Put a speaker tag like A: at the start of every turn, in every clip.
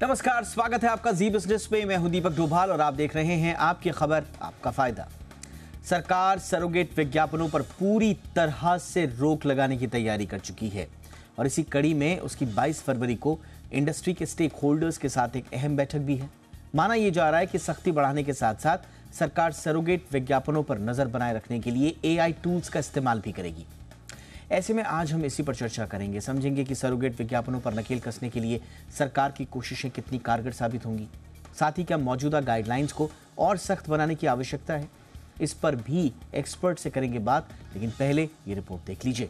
A: नमस्कार, स्वागत है आपका जी बिजनेस पे। मैं हूं दीपक डोभाल और आप देख रहे हैं आपकी खबर आपका फायदा। सरकार सरोगेट विज्ञापनों पर पूरी तरह से रोक लगाने की तैयारी कर चुकी है और इसी कड़ी में उसकी 22 फरवरी को इंडस्ट्री के स्टेक होल्डर्स के साथ एक अहम बैठक भी है। माना यह जा रहा है कि सख्ती बढ़ाने के साथ साथ सरकार सरोगेट विज्ञापनों पर नजर बनाए रखने के लिए AI टूल्स का इस्तेमाल भी करेगी। ऐसे में आज हम इसी पर चर्चा करेंगे, समझेंगे कि सरोगेट विज्ञापनों पर नकेल कसने के लिए सरकार की कोशिशें कितनी कारगर साबित होंगी। साथ ही क्या मौजूदा गाइडलाइंस को और सख्त बनाने की आवश्यकता है, इस पर भी एक्सपर्ट से करेंगे बात। लेकिन पहले ये रिपोर्ट देख लीजिए।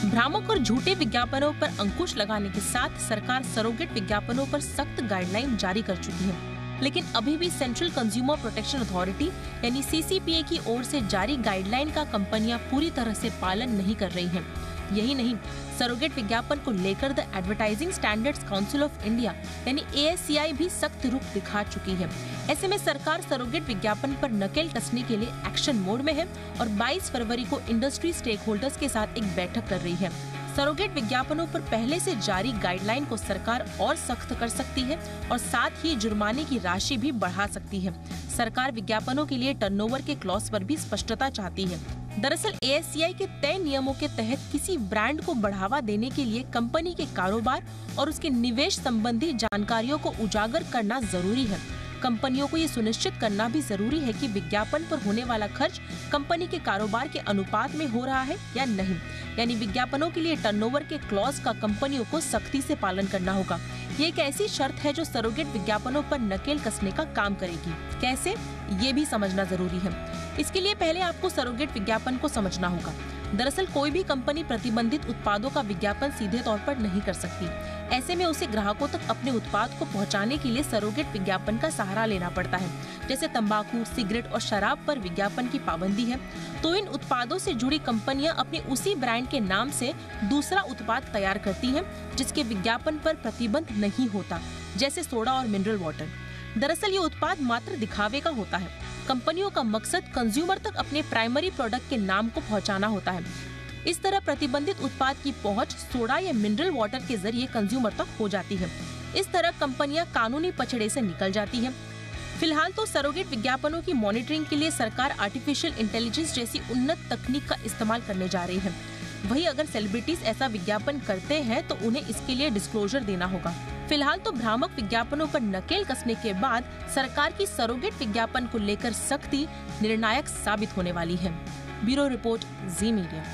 B: भ्रामक और झूठे विज्ञापनों पर अंकुश लगाने के साथ सरकार सरोगेट विज्ञापनों पर सख्त गाइडलाइन जारी कर चुकी है, लेकिन अभी भी सेंट्रल कंज्यूमर प्रोटेक्शन अथॉरिटी यानी CCPA की ओर से जारी गाइडलाइन का कंपनियां पूरी तरह से पालन नहीं कर रही हैं। यही नहीं, सरोगेट विज्ञापन को लेकर the advertising standards council of India यानी ASCI भी सख्त रुख दिखा चुकी है। ऐसे में सरकार सरोगेट विज्ञापन पर नकेल कसने के लिए एक्शन मोड में है और 22 फरवरी को इंडस्ट्री स्टेक होल्डर्स के साथ एक बैठक कर रही है। सरोगेट विज्ञापनों पर पहले से जारी गाइडलाइन को सरकार और सख्त कर सकती है और साथ ही जुर्माने की राशि भी बढ़ा सकती है। सरकार विज्ञापनों के लिए टर्नओवर के क्लॉज पर भी स्पष्टता चाहती है। दरअसल ASCI के तय नियमों के तहत किसी ब्रांड को बढ़ावा देने के लिए कंपनी के कारोबार और उसके निवेश संबंधी जानकारियों को उजागर करना जरूरी है। कंपनियों को ये सुनिश्चित करना भी जरूरी है कि विज्ञापन पर होने वाला खर्च कंपनी के कारोबार के अनुपात में हो रहा है या नहीं। यानी विज्ञापनों के लिए टर्नओवर के क्लॉज का कंपनियों को सख्ती से पालन करना होगा। ये एक ऐसी शर्त है जो सरोगेट विज्ञापनों पर नकेल कसने का काम करेगी। कैसे, ये भी समझना जरूरी है। इसके लिए पहले आपको सरोगेट विज्ञापन को समझना होगा। दरअसल कोई भी कंपनी प्रतिबंधित उत्पादों का विज्ञापन सीधे तौर पर नहीं कर सकती। ऐसे में उसे ग्राहकों तक अपने उत्पाद को पहुंचाने के लिए सरोगेट विज्ञापन का सहारा लेना पड़ता है। जैसे तंबाकू, सिगरेट और शराब पर विज्ञापन की पाबंदी है, तो इन उत्पादों से जुड़ी कंपनियां अपने उसी ब्रांड के नाम से दूसरा उत्पाद तैयार करती हैं, जिसके विज्ञापन पर प्रतिबंध नहीं होता, जैसे सोडा और मिनरल वाटर। दरअसल ये उत्पाद मात्र दिखावे का होता है। कंपनियों का मकसद कंज्यूमर तक अपने प्राइमरी प्रोडक्ट के नाम को पहुंचाना होता है। इस तरह प्रतिबंधित उत्पाद की पहुंच सोडा या मिनरल वाटर के जरिए कंज्यूमर तक हो जाती है। इस तरह कंपनियां कानूनी पचड़े से निकल जाती हैं। फिलहाल तो सरोगेट विज्ञापनों की मॉनिटरिंग के लिए सरकार आर्टिफिशियल इंटेलिजेंस जैसी उन्नत तकनीक का इस्तेमाल करने जा रही है। वहीं अगर सेलिब्रिटीज ऐसा विज्ञापन करते हैं तो उन्हें इसके लिए डिस्क्लोजर देना होगा। फिलहाल तो भ्रामक विज्ञापनों पर नकेल कसने के बाद सरकार की सरोगेट विज्ञापन को लेकर सख्ती निर्णायक साबित होने वाली है। ब्यूरो रिपोर्ट, जी मीडिया।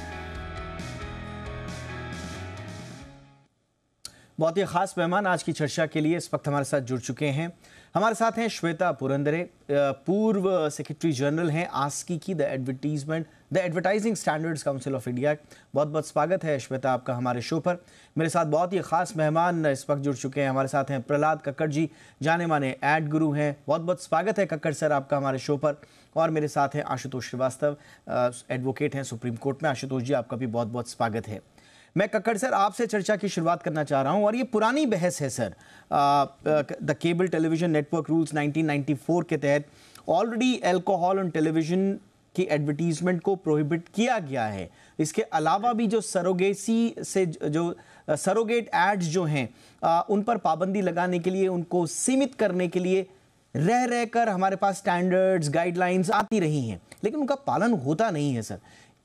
A: बहुत ही खास मेहमान आज की चर्चा के लिए इस वक्त हमारे साथ जुड़ चुके हैं। हमारे साथ हैं श्वेता पुरंदरे, पूर्व सेक्रेटरी जनरल हैं आस्की की the advertising standards council of India. बहुत बहुत स्वागत है श्वेता आपका हमारे शो पर। मेरे साथ बहुत ही खास मेहमान इस वक्त जुड़ चुके हैं। हमारे साथ हैं प्रहलाद कक्कड़ जी, जाने माने एड गुरु हैं। बहुत बहुत स्वागत है कक्कड़ सर आपका हमारे शो पर। और मेरे साथ हैं आशुतोष श्रीवास्तव, एडवोकेट हैं सुप्रीम कोर्ट में। आशुतोष जी आपका भी बहुत बहुत स्वागत है। मैं कक्कड़ सर आपसे चर्चा की शुरुआत करना चाह रहा हूं और ये पुरानी बहस है sir. The cable television network rules 1994 के तहत ऑलरेडी अल्कोहल ऑन टेलीविजन की एडवर्टीजमेंट को प्रोहिबिट किया गया है। इसके अलावा भी जो सरोगेसी से जो सरोगेट एड्स जो हैं उन पर पाबंदी लगाने के लिए, उनको सीमित करने के लिए रह रहकर हमारे पास स्टैंडर्ड्स, गाइडलाइंस आती रही हैं, लेकिन उनका पालन होता नहीं है सर।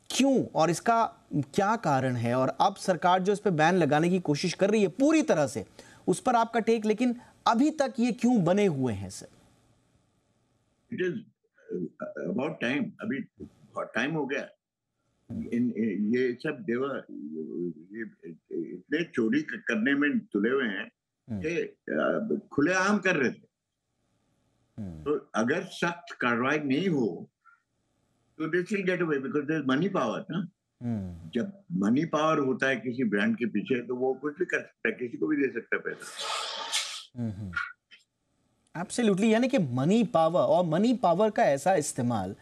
A: क्यों और इसका क्या कारण है? और अब सरकार जो इस पे बैन लगाने की कोशिश कर रही है पूरी तरह से, उस पर आपका टेक, लेकिन अभी तक ये क्यों बने हुए हैं sir?
C: It is about time. अभी बहुत टाइम हो गया। ये सब ये इतने चोरी करने में तुले हुए हैं कि खुलेआम कर रहे थे। तो अगर सख्त कार्रवाई नहीं हो तो they will get away, because there is money power ना। जब मनी पावर होता है किसी ब्रांड के पीछे तो वो कुछ भी कर सकता है, किसी को भी दे सकता है पैसा।
A: एब्सोल्युटली, यानी कि मनी पावर और मनी पावर का ऐसा इस्तेमाल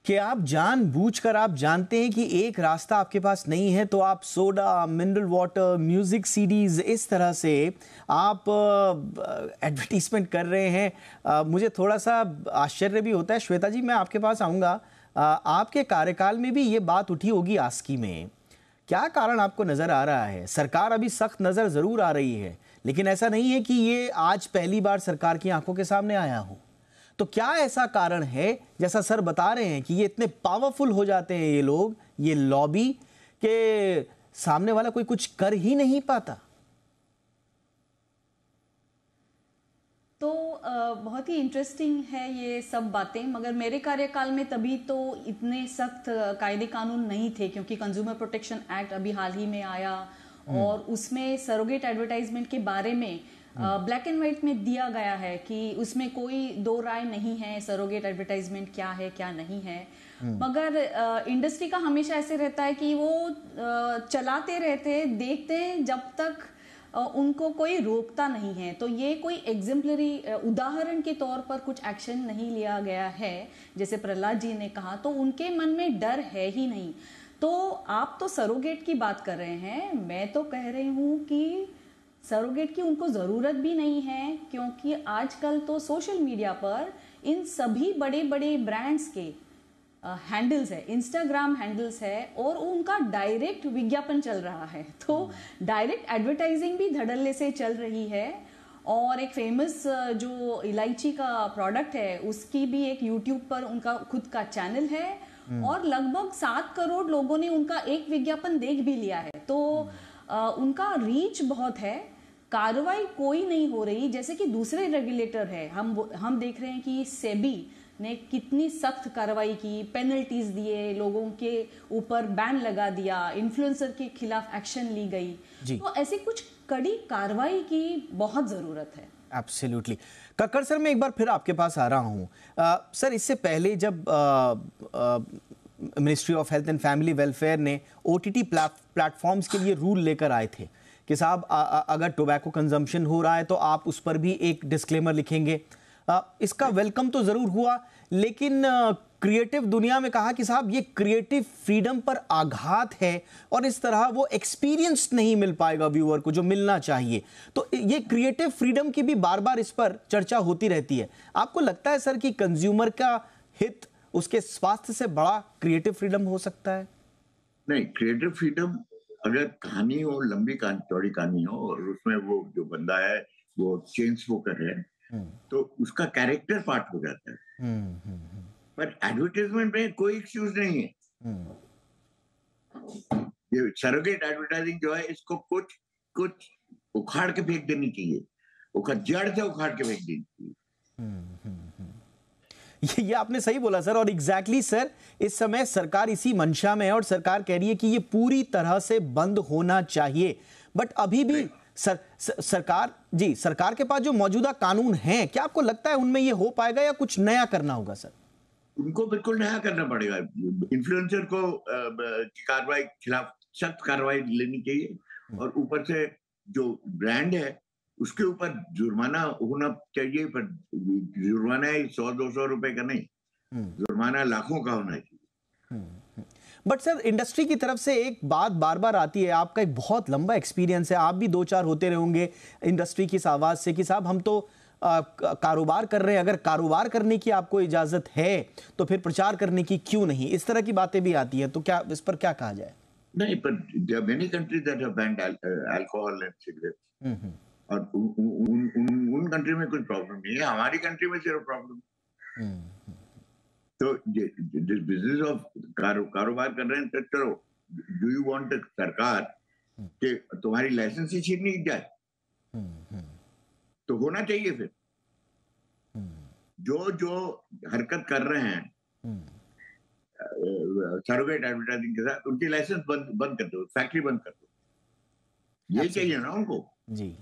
A: कि आप जानबूझकर, आप जानते हैं कि एक रास्ता आपके पास नहीं है तो आप soda, mineral water, music CDs, इस तरह से आप एडवर्टीजमेंट कर रहे हैं। मुझे थोड़ा सा आश्चर्य भी होता है। श्वेता जी, मैं आपके पास आऊँगा। आपके कार्यकाल में भी ये बात उठी होगी आस्की में, क्या कारण आपको नज़र आ रहा है? सरकार अभी सख्त नज़र ज़रूर आ रही है, लेकिन ऐसा नहीं है कि ये आज पहली बार सरकार की आंखों के सामने आया हो। तो क्या ऐसा कारण है, जैसा सर बता रहे हैं कि ये इतने पावरफुल हो जाते हैं ये लोग, ये लॉबी, के सामने वाला कोई कुछ कर ही नहीं पाता?
D: तो बहुत ही इंटरेस्टिंग है ये सब बातें, मगर मेरे कार्यकाल में तभी तो इतने सख्त कायदे कानून नहीं थे, क्योंकि कंज्यूमर प्रोटेक्शन एक्ट अभी हाल ही में आया और उसमें सरोगेट एडवर्टाइजमेंट के बारे में ब्लैक एंड व्हाइट में दिया गया है कि उसमें कोई दो राय नहीं है सरोगेट एडवर्टाइजमेंट क्या है क्या नहीं है। मगर इंडस्ट्री का हमेशा ऐसे रहता है कि वो चलाते रहते, देखते हैं जब तक उनको कोई रोकता नहीं है। तो ये कोई एग्जाम्पलरी उदाहरण के तौर पर कुछ एक्शन नहीं लिया गया है, जैसे प्रहलाद जी ने कहा, तो उनके मन में डर है ही नहीं। तो आप तो सरोगेट की बात कर रहे हैं, मैं तो कह रही हूँ कि सरोगेट की उनको ज़रूरत भी नहीं है, क्योंकि आजकल तो सोशल मीडिया पर इन सभी बड़े बड़े ब्रांड्स के हैंडल्स है, इंस्टाग्राम हैंडल्स है और उनका डायरेक्ट विज्ञापन चल रहा है। तो डायरेक्ट एडवर्टाइजिंग भी धड़ल्ले से चल रही है। और एक फेमस जो इलायची का प्रोडक्ट है उसकी भी एक यूट्यूब पर उनका खुद का चैनल है और लगभग 7 करोड़ लोगों ने उनका एक विज्ञापन देख भी लिया है। तो उनका रीच बहुत है, कार्रवाई कोई नहीं हो रही। जैसे कि दूसरे रेगुलेटर है, हम देख रहे हैं कि सेबी ने कितनी सख्त कार्रवाई की, पेनल्टीज दिए, लोगों के ऊपर बैन लगा दिया, इन्फ्लुएंसर के खिलाफ एक्शन ली गई। तो ऐसी कुछ कड़ी कार्रवाई की बहुत जरूरत है।
A: एब्सोल्युटली। कक्कड़ सर, मैं एक बार फिर आपके पास आ रहा हूँ। सर, इससे पहले जब ministry of health and family welfare ने OTT प्लेटफॉर्म्स के लिए रूल लेकर आए थे कि साहब अगर टोबैको कंजम्पशन हो रहा है तो आप उस पर भी एक डिस्क्लेमर लिखेंगे। इसका वेलकम तो जरूर हुआ, लेकिन क्रिएटिव दुनिया में कहा कि साहब ये क्रिएटिव फ्रीडम पर आघात है और इस तरह वो एक्सपीरियंस नहीं मिल पाएगा व्यूअर को जो मिलना चाहिए। तो ये क्रिएटिव फ्रीडम की भी बार बार इस पर चर्चा होती रहती है। आपको लगता है सर कि कंज्यूमर का हित, उसके स्वास्थ्य से बड़ा क्रिएटिव फ्रीडम हो सकता है?
C: नहीं, क्रिएटिव फ्रीडम अगर कहानी हो, लंबी कहानी, चौड़ी कहानी हो और उसमें वो जो बंदा है वो चेन स्मोकर है, तो उसका कैरेक्टर पार्ट हो जाता है। पर एडवर्टाइजमेंट में कोई एक्सक्यूज नहीं है। ये सरोगेट एडवर्टाइजिंग जो है, इसको कुछ उखाड़ के फेंक देनी चाहिए, जड़ से उखाड़ के फेंक देनी चाहिए।
A: ये आपने सही बोला सर, और एग्जैक्टली सर, इस समय सरकार इसी मंशा में है और सरकार कह रही है कि ये पूरी तरह से बंद होना चाहिए। बट अभी भी सरकार के पास जो मौजूदा कानून हैं, क्या आपको लगता है उनमें ये हो पाएगा या कुछ नया करना होगा सर?
C: उनको बिल्कुल नया करना पड़ेगा। इन्फ्लुएंसर को कार्रवाई खिलाफ सख्त कार्रवाई लेनी चाहिए और ऊपर से जो ब्रांड है उसके ऊपर जुर्माना होना चाहिए। पर जुर्माना 100-200 रुपए का नहीं, जुर्माना लाखों का होना चाहिए।
A: बट सर, इंडस्ट्री की तरफ से एक बात बार बार आती है, आपका एक बहुत लंबा एक्सपीरियंस है, आप भी 2-4 होते रहेंगे इंडस्ट्री की इस आवाज से कि साहब हम तो कारोबार कर रहे हैं, अगर कारोबार करने की आपको इजाजत है तो फिर प्रचार करने की क्यों नहीं? इस तरह की बातें भी आती हैं, तो क्या इस पर क्या कहा जाए?
C: नहीं, पर there are many countries that have banned alcohol and cigarettes, और उन कंट्री में कुछ प्रॉब्लम नहीं है, हमारी कंट्री में सिर्फ प्रॉब्लम। तो दिस बिजनेस ऑफ कारोबार कर रहे हैं, तो चलो, डू यू वांट सरकार कि तुम्हारी लाइसेंस ही छीन नहीं जाए? तो होना चाहिए फिर। जो हरकत कर रहे हैं सरोगेट एडवर्टाइजिंग के साथ, उनकी लाइसेंस बंद कर दो, फैक्ट्री बंद कर दो। ये चाहिए ना उनको। जी।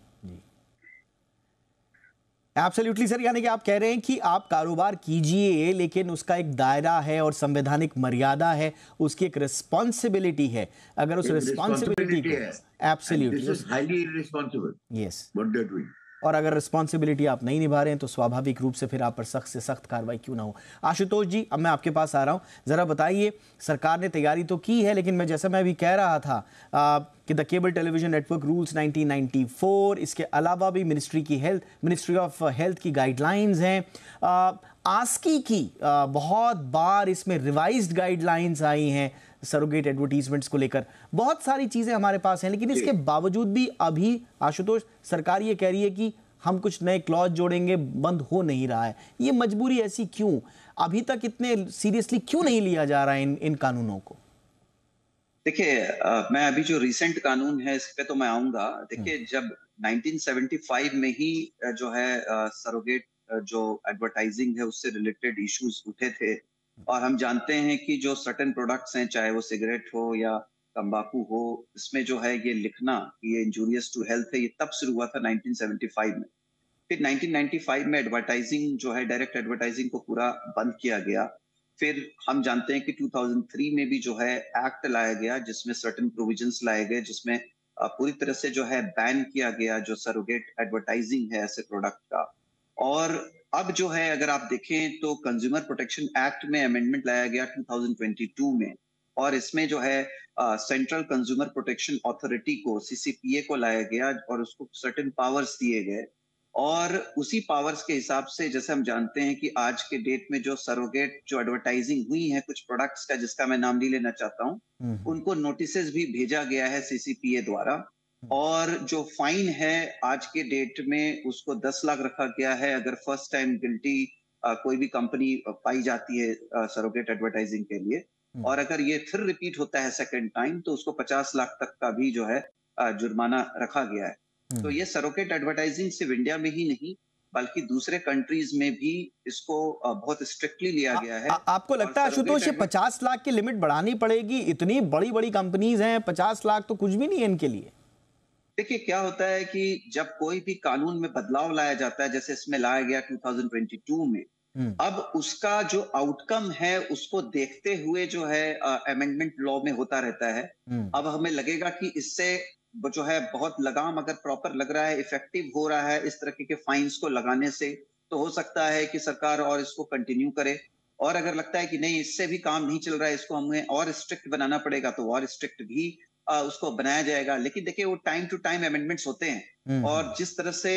A: एब्सोल्युटली सर, यानी कि आप कह रहे हैं कि आप कारोबार कीजिए, लेकिन उसका एक दायरा है और संवैधानिक मर्यादा है, उसकी एक रिस्पॉन्सिबिलिटी है। अगर उस रिस्पॉन्सिबिलिटी को, absolutely,
C: this is highly irresponsible,
A: yes,
C: what they are doing.
A: और अगर रिस्पॉन्सिबिलिटी आप नहीं निभा रहे हैं तो स्वाभाविक रूप से फिर आप पर सख्त से सख्त कार्रवाई क्यों ना हो। आशुतोष जी, अब मैं आपके पास आ रहा हूं, जरा बताइए, सरकार ने तैयारी तो की है, लेकिन जैसा मैं अभी कह रहा था कि the cable television network rules 1994, इसके अलावा भी मिनिस्ट्री ऑफ हेल्थ की गाइडलाइंस हैं, आस्की की बहुत बार इसमें रिवाइज्ड गाइडलाइंस आई हैं सरोगेट एडवर्टीजमेंट्स को लेकर, बहुत सारी चीजें हमारे पास हैं, लेकिन इसके बावजूद भी अभी आशुतोष सरकार ये कह रही है कि हम कुछ नए क्लॉज जोड़ेंगे, बंद हो नहीं रहा है। ये मजबूरी ऐसी क्यों, अभी तक इतने सीरियसली क्यों नहीं लिया जा रहा है इन कानूनों को?
E: देखिए, मैं अभी जो रिसेंट कानून है इस पे तो मैं आऊंगा। देखिए, जब 1975 में ही जो है सरोगेट जो एडवर्टाइजिंग है उससे रिलेटेड इश्यूज उठे थे, और हम जानते हैं कि जो सर्टेन प्रोडक्ट्स हैं, चाहे वो सिगरेट हो या तंबाकू हो, इसमें जो है ये लिखना कि ये इंजूरियस टू हेल्थ है, ये तब शुरू हुआ था 1975 में। फिर 1995 में एडवर्टाइजिंग जो है, डायरेक्ट एडवर्टाइजिंग को पूरा बंद किया गया। फिर हम जानते हैं कि 2003 में भी जो है एक्ट लाया गया जिसमें सर्टेन प्रोविजंस लाए गए, जिसमें पूरी तरह से जो है बैन किया गया जो सरोगेट एडवर्टाइजिंग है ऐसे प्रोडक्ट का। और अब जो है अगर आप देखें तो कंज्यूमर प्रोटेक्शन एक्ट में अमेंडमेंट लाया गया 2022 में, और इसमें जो है सेंट्रल कंज्यूमर प्रोटेक्शन अथॉरिटी को, सीसीपीए को लाया गया और उसको सर्टेन पावर्स दिए गए। और उसी पावर्स के हिसाब से जैसे हम जानते हैं कि आज के डेट में जो सरोगेट जो एडवर्टाइजिंग हुई है कुछ प्रोडक्ट्स का, जिसका मैं नाम नहीं लेना चाहता हूं, उनको नोटिसेस भी भेजा गया है सीसीपीए द्वारा, और जो फाइन है आज के डेट में उसको 10 लाख रखा गया है अगर फर्स्ट टाइम गिल्टी कोई भी कंपनी पाई जाती है सरोगेट एडवर्टाइजिंग के लिए, और अगर ये फिर रिपीट होता है सेकेंड टाइम तो उसको 50 लाख तक का भी जो है जुर्माना रखा गया है। तो ये सरोगेट एडवर्टाइजिंग सिर्फ इंडिया में ही नहीं बल्कि दूसरे कंट्रीज में भी इसको बहुत स्ट्रिक्टली लिया गया है।
A: आपको लगता है आशुतोष ये 50 लाख की लिमिट बढ़ानी पड़ेगी? इतनी बड़ी बड़ी कंपनीज हैं, 50 लाख तो कुछ भी नहीं है इनके लिए।
E: देखिए, क्या होता है कि जब कोई भी कानून में बदलाव लाया जाता है, जैसे इसमें लाया गया 2022 में, अब उसका जो आउटकम है उसको देखते हुए जो है अमेंडमेंट लॉ में होता रहता है। अब हमें लगेगा कि इससे जो है बहुत लगाम अगर प्रॉपर लग रहा है, इफेक्टिव हो रहा है इस तरह के फाइन्स को लगाने से, तो हो सकता है कि सरकार और इसको कंटिन्यू करे। और अगर लगता है कि नहीं इससे भी काम नहीं चल रहा है, इसको हमें और स्ट्रिक्ट बनाना पड़ेगा, तो और स्ट्रिक्ट भी उसको बनाया जाएगा। लेकिन देखिए, वो टाइम टू टाइम अमेंडमेंट्स होते हैं, और जिस तरह से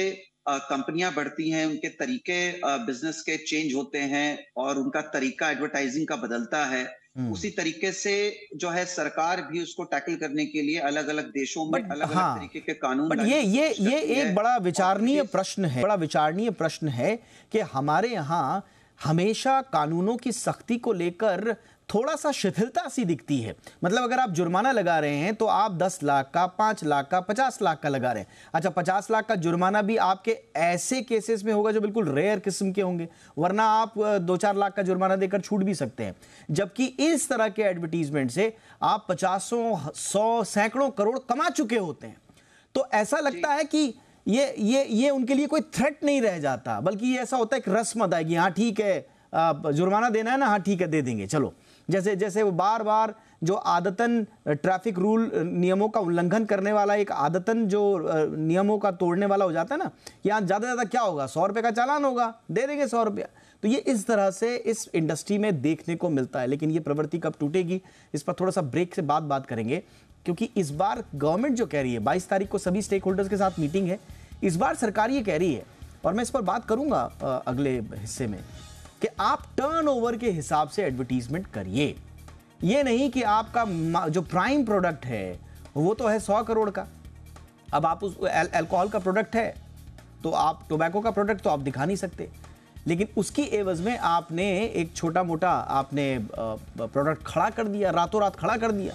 E: कंपनियां बढ़ती हैं उनके तरीके बिजनेस के चेंज होते हैं और उनका तरीका एडवर्टाइजिंग का बदलता है, उसी तरीके से जो है सरकार भी उसको टैकल करने के लिए अलग अलग देशों में अलग अलग तरीके के कानून।
A: बट ये एक बड़ा विचारणीय प्रश्न है कि हमारे यहाँ हमेशा कानूनों की सख्ती को लेकर थोड़ा सा शिथिलता सी दिखती है। मतलब अगर आप जुर्माना लगा रहे हैं तो आप 10 लाख का, 5 लाख का, 50 लाख का लगा रहे हैं। अच्छा, 50 लाख का जुर्माना भी आपके ऐसे केसेस में होगा जो बिल्कुल रेयर किस्म के होंगे, वरना आप 2-4 लाख का जुर्माना देकर छूट भी सकते हैं। जबकि इस तरह के एडवर्टीजमेंट से आप 50, 100, सैकड़ों करोड़ कमा चुके होते हैं। तो ऐसा लगता है कि ये उनके लिए कोई थ्रेट नहीं रह जाता, बल्कि ये ऐसा होता है कि रस्म अदायगी, हाँ ठीक है जुर्माना देना है ना, हाँ ठीक है दे देंगे चलो। जैसे वो बार बार जो आदतन ट्रैफिक रूल नियमों का उल्लंघन करने वाला एक आदतन जो नियमों का तोड़ने वाला हो जाता है ना, यहाँ ज़्यादा ज़्यादा क्या होगा, 100 रुपये का चालान होगा, दे देंगे 100 रुपया। तो ये इस तरह से इस इंडस्ट्री में देखने को मिलता है। लेकिन ये प्रवृत्ति कब टूटेगी, इस पर थोड़ा सा ब्रेक से बात करेंगे, क्योंकि इस बार गवर्नमेंट जो कह रही है, 22 तारीख को सभी स्टेक होल्डर्स के साथ मीटिंग है, इस बार सरकार ये कह रही है, और मैं इस पर बात करूंगा अगले हिस्से में, कि आप टर्नओवर के हिसाब से एडवर्टीजमेंट करिए। ये नहीं कि आपका जो प्राइम प्रोडक्ट है वो तो है 100 करोड़ का, अब आप उस अल्कोहल का प्रोडक्ट है तो आप टोबैको का प्रोडक्ट तो आप दिखा नहीं सकते, लेकिन उसकी एवज में आपने एक छोटा मोटा आपने प्रोडक्ट खड़ा कर दिया, रातों रात खड़ा कर दिया।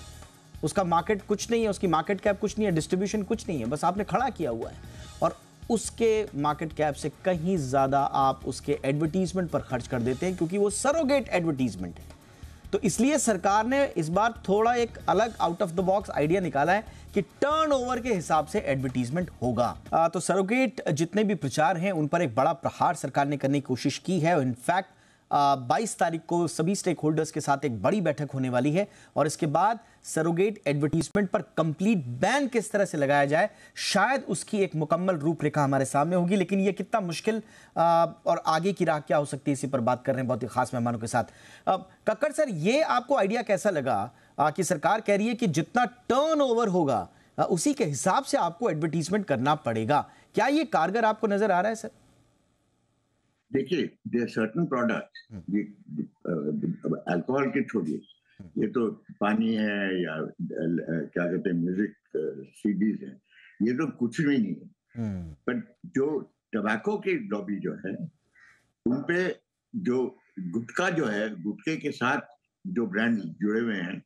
A: उसका मार्केट कुछ नहीं है, उसकी मार्केट कैप कुछ नहीं है, डिस्ट्रीब्यूशन कुछ नहीं है, बस आपने खड़ा किया हुआ है, और उसके मार्केट कैप से कहीं ज़्यादा आप उसके एडवर्टीजमेंट पर खर्च कर देते हैं, क्योंकि वो सरोगेट एडवर्टीजमेंट है। तो इसलिए सरकार ने इस बार थोड़ा एक अलग out of the box idea निकाला है कि टर्नओवर के हिसाब से एडवर्टीजमेंट होगा। तो सरोगेट जितने भी प्रचार हैं उन पर एक बड़ा प्रहार सरकार ने करने की कोशिश की है। इनफैक्ट 22 तारीख को सभी स्टेक होल्डर्स के साथ एक बड़ी बैठक होने वाली है और इसके बाद सरोगेट एडवर्टीजमेंट पर कंप्लीट बैन किस तरह से लगाया जाए, शायद उसकी एक मुकम्मल रूपरेखा हमारे सामने होगी। लेकिन ये कितना मुश्किल और आगे की राह क्या हो सकती है, इसी पर बात कर रहे हैं बहुत ही खास मेहमानों के साथ। कक्कड़ सर, ये आपको आइडिया कैसा लगा कि सरकार कह रही है कि जितना टर्नओवर होगा उसी के हिसाब से आपको एडवर्टीजमेंट करना पड़ेगा, क्या ये कारगर आपको नजर आ रहा है सर?
C: देखिए, देयर सर्टेन प्रोडक्ट्स, अल्कोहल के छोड़िए, ये तो पानी है या क्या कहते हैं म्यूजिक सीडीज है, ये तो कुछ भी नहीं है। पर जो टबैको की लॉबी जो है, उन पे जो गुटखा जो है, गुटखे के साथ जो ब्रांड जुड़े हुए हैं,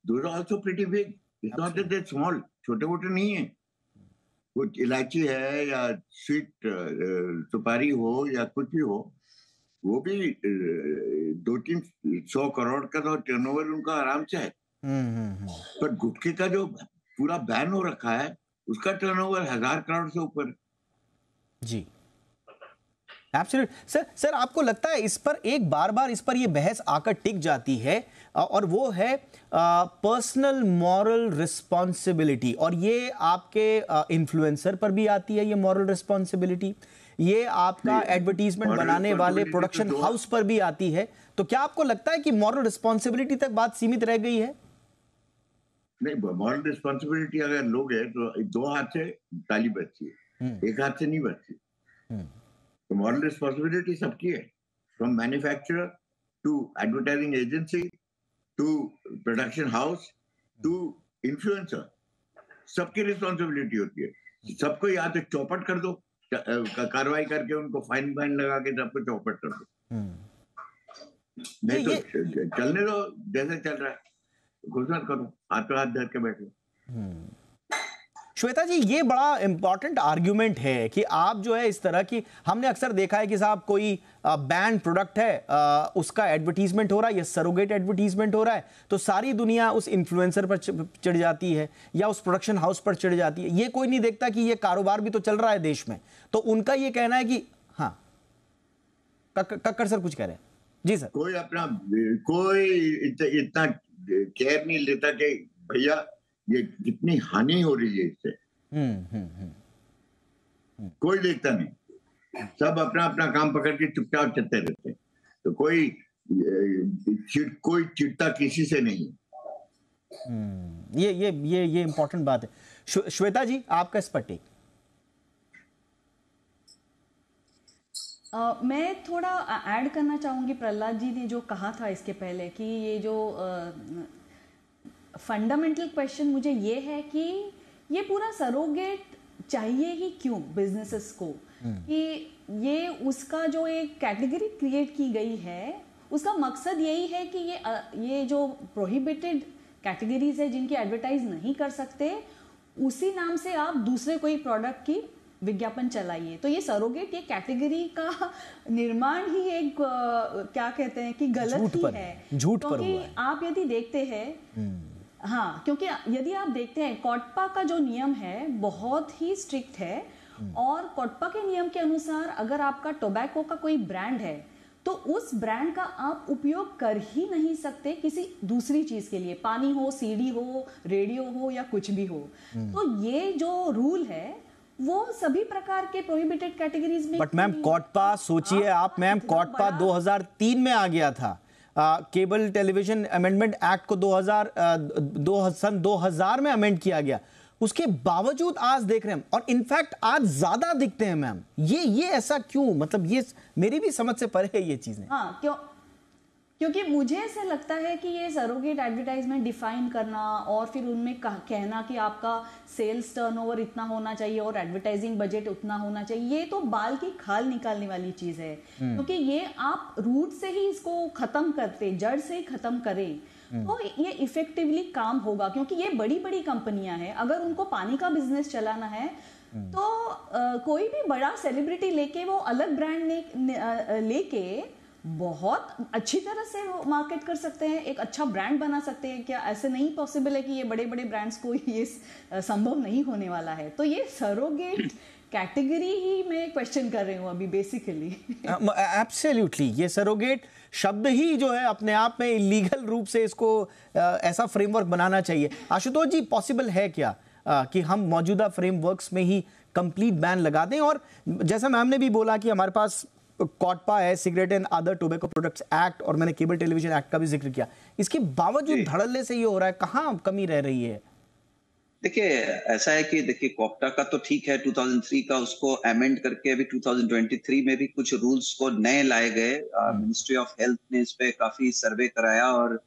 C: those are also pretty big, it's not that small, छोटे मोटे नहीं है। वो इलायची है या स्वीट सुपारी हो या कुछ भी हो, वो भी 200-300 करोड़ का तो टर्नओवर उनका आराम से है। पर गुटखे का जो पूरा बैन हो रखा है, उसका टर्नओवर 1000 करोड़ से ऊपर।
A: जी एब्सोल्यूट। सर आपको लगता है इस पर एक बार इस पर ये बहस आकर टिक जाती है और वो है पर्सनल मॉरल रिस्पॉन्सिबिलिटी, और ये आपके इन्फ्लुएंसर पर भी आती है ये मॉरल रिस्पॉन्सिबिलिटी, ये आपका एडवर्टीजमेंट बनाने वाले प्रोडक्शन हाउस पर भी आती है। तो क्या आपको लगता है कि मॉरल रिस्पॉन्सिबिलिटी तक बात सीमित रह गई है?
C: नहीं, मॉरल रिस्पॉन्सिबिलिटी अगर लोग है तो 2 हाथ से ताली बजती है, 1 हाथ से नहीं बजती। तो मॉरल रिस्पॉन्सिबिलिटी सबकी है, from manufacturer to advertising agency to production house to influencer, सबकी रिस्पॉन्सिबिलिटी होती है। सबको या तो चौपट कर दो, कार्रवाई करके उनको फाइन लगा के सबको चौपट कर दो, नहीं तो चलने दो जैसे चल रहा है, कुछ मत करो, हाथों हाथ धर के बैठो।
A: श्वेता जी, ये बड़ा इंपॉर्टेंट आर्ग्यूमेंट है कि आप जो है इस तरह की, हमने अक्सर देखा है कि साहब कोई बैन प्रोडक्ट है, उसका एडवर्टीजमेंट हो रहा है या सरोगेट एडवर्टीजमेंट हो रहा है, तो सारी दुनिया उस इन्फ्लुएंसर पर चढ़ जाती है या उस प्रोडक्शन हाउस पर चढ़ जाती है। ये कोई नहीं देखता कि ये कारोबार भी तो चल रहा है देश में। तो उनका ये कहना है कि हाँ, कक्कड़ सर कुछ कह रहे हैं। जी सर।
C: कोई इतना केयर नहीं लेता कि भैया ये कितनी हानि हो रही है इससे, कोई देखता नहीं, सब अपना अपना काम पकड़ के चुपचाप चलते रहते हैं। तो कोई चिढ़ता किसी से नहीं।
A: ये इंपॉर्टेंट बात है। श्वेता जी, आपका इस पर टेक?
D: मैं थोड़ा ऐड करना चाहूंगी, प्रहलाद जी ने जो कहा था इसके पहले कि ये जो फंडामेंटल क्वेश्चन मुझे ये है कि ये पूरा सरोगेट चाहिए ही क्यों बिजनेसेस को, कि ये उसका जो एक कैटेगरी क्रिएट की गई है, उसका मकसद यही है कि ये जो प्रोहिबिटेड कैटेगरीज है जिनकी एडवर्टाइज नहीं कर सकते, उसी नाम से आप दूसरे कोई प्रोडक्ट की विज्ञापन चलाइए। तो ये सरोगेट, ये कैटेगरी का निर्माण ही एक क्या कहते हैं कि गलत ही है,
A: झूठ पर
D: क्योंकि आप यदि देखते हैं हाँ, क्योंकि यदि आप देखते हैं कोटपा का जो नियम है बहुत ही स्ट्रिक्ट है, और कोटपा के नियम के अनुसार अगर आपका टोबैको का कोई ब्रांड है तो उस ब्रांड का आप उपयोग कर ही नहीं सकते किसी दूसरी चीज के लिए, पानी हो, सीडी हो, रेडियो हो या कुछ भी हो। तो ये जो रूल है वो सभी प्रकार के प्रोहिबिटेड कैटेगरीज में।
A: बट मैम कोटपा, सोचिए आप मैम, कोटपा 2003 में आ गया था, केबल टेलीविजन अमेंडमेंट एक्ट को 2000 में अमेंड किया गया, उसके बावजूद आज देख रहे हैं, और इनफैक्ट आज ज्यादा दिखते हैं मैम। ये ऐसा क्यों? मतलब ये मेरी भी समझ से परे है ये चीजें।
D: हाँ, क्योंकि मुझे ऐसा लगता है कि ये सरोगेट एडवर्टाइजमेंट डिफाइन करना और फिर उनमें कहना कि आपका सेल्स टर्नओवर इतना होना चाहिए और एडवर्टाइजिंग बजट उतना होना चाहिए, ये तो बाल की खाल निकालने वाली चीज है। क्योंकि ये आप रूट से ही इसको खत्म करते, जड़ से ही खत्म करें तो ये इफेक्टिवली काम होगा। क्योंकि ये बड़ी बड़ी कंपनियां हैं, अगर उनको पानी का बिजनेस चलाना है तो कोई भी बड़ा सेलिब्रिटी लेके वो अलग ब्रांड लेके बहुत अच्छी तरह से मार्केट कर सकते हैं, एक अच्छा ब्रांड बना सकते हैं। क्या ऐसे नहीं पॉसिबल है कि ये बड़े बड़े ब्रांड्स को ये संभव नहीं होने वाला है? तो ये सरोगेट कैटेगरी ही मैं क्वेश्चन कर रही हूँ अभी बेसिकली।
A: एब्सोल्युटली, ये सरोगेट शब्द ही जो है अपने आप में इलीगल रूप से इसको ऐसा फ्रेमवर्क बनाना चाहिए। आशुतोष जी, पॉसिबल है क्या कि हम मौजूदा फ्रेमवर्क्स में ही कंप्लीट बैन लगा दें? और जैसा मैम ने भी बोला कि हमारे पास कॉटपा है, cigarette and other tobacco products act, और मैंने केबल टेलीविजन एक्ट का भी जिक्र किया, इसके बावजूद धड़ल्ले से ये हो रहा है, कहाँ कमी रह रही है?
E: देखिए, ऐसा है कि देखिए कॉप्टा का तो ठीक है, 2003 का उसको अमेंड करके अभी 2023 में भी कुछ रूल्स को नए लाए गए। मिनिस्ट्री ऑफ हेल्थ ने इस पे काफी सर्वे कराया और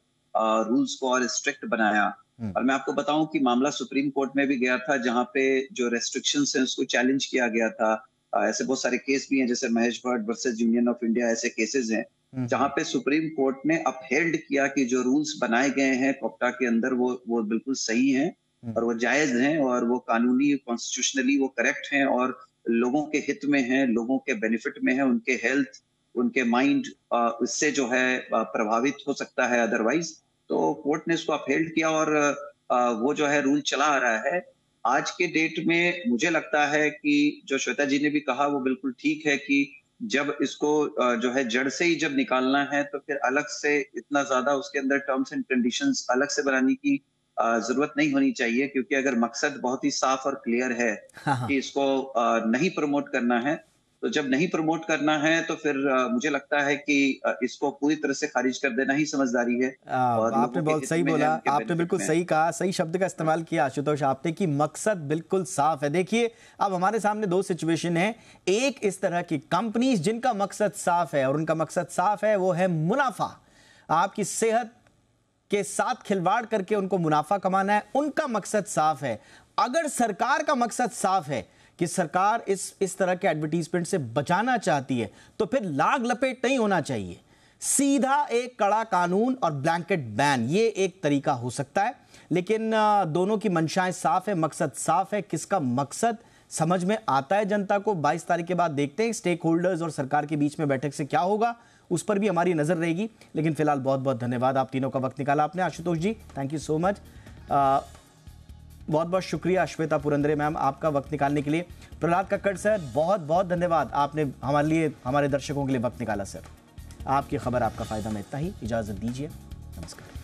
E: रूल्स को और स्ट्रिक्ट बनाया। और मैं आपको बताऊं कि मामला सुप्रीम कोर्ट में भी गया था, जहां पे जो रेस्ट्रिक्शंस हैं उसको चैलेंज किया गया था। ऐसे बहुत सारे केस भी हैं, जैसे Mahesh Bhatt versus union of India, ऐसे केसेस हैं जहां पे सुप्रीम कोर्ट ने अपहेल्ड किया कि जो रूल्स बनाए गए हैं कॉप्टा के अंदर वो बिल्कुल सही हैं और वो जायज हैं और वो कानूनी कॉन्स्टिट्यूशनली वो करेक्ट हैं और लोगों के हित में हैं, लोगों के बेनिफिट में है, उनके हेल्थ, उनके माइंड इससे जो है प्रभावित हो सकता है अदरवाइज। तो कोर्ट ने इसको अपहेल्ड किया और वो जो है रूल चला आ रहा है। आज के डेट में मुझे लगता है कि जो श्वेता जी ने भी कहा वो बिल्कुल ठीक है कि जब इसको जो है जड़ से ही जब निकालना है तो फिर अलग से इतना ज्यादा उसके अंदर टर्म्स एंड कंडीशंस अलग से बनाने की जरूरत नहीं होनी चाहिए, क्योंकि अगर मकसद बहुत ही साफ और क्लियर है कि इसको नहीं प्रमोट करना है, तो जब नहीं प्रमोट करना है तो फिर मुझे लगता है कि इसको पूरी तरह से खारिज कर देना ही समझदारी है। और
A: आपने बहुत सही बोला, आपने बिल्कुल सही कहा, सही शब्द का इस्तेमाल किया आशुतोष आपने कि मकसद बिल्कुल साफ है। देखिए, अब हमारे सामने दो सिचुएशन है, एक इस तरह की कंपनीज जिनका मकसद साफ है और उनका मकसद साफ है वो है मुनाफा, आपकी सेहत के साथ खिलवाड़ करके उनको मुनाफा कमाना है, उनका मकसद साफ है। अगर सरकार का मकसद साफ है कि सरकार इस तरह के एडवर्टीजमेंट से बचाना चाहती है, तो फिर लाग लपेट नहीं होना चाहिए, सीधा एक कड़ा कानून और ब्लैंकेट बैन, ये एक तरीका हो सकता है। लेकिन दोनों की मंशाएं साफ है, मकसद साफ है। किसका मकसद समझ में आता है जनता को, 22 तारीख के बाद देखते हैं स्टेक होल्डर्स और सरकार के बीच में बैठक से क्या होगा, उस पर भी हमारी नजर रहेगी। लेकिन फिलहाल बहुत बहुत धन्यवाद, आप तीनों का वक्त निकाला आपने। आशुतोष जी, थैंक यू सो मच, बहुत बहुत शुक्रिया। श्वेता पुरंदरे मैम, आपका वक्त निकालने के लिए। प्रहलाद कक्कड़ सर, बहुत बहुत धन्यवाद, आपने हमारे लिए, हमारे दर्शकों के लिए वक्त निकाला सर। आपकी खबर, आपका फायदा में इतना ही, इजाजत दीजिए, नमस्कार।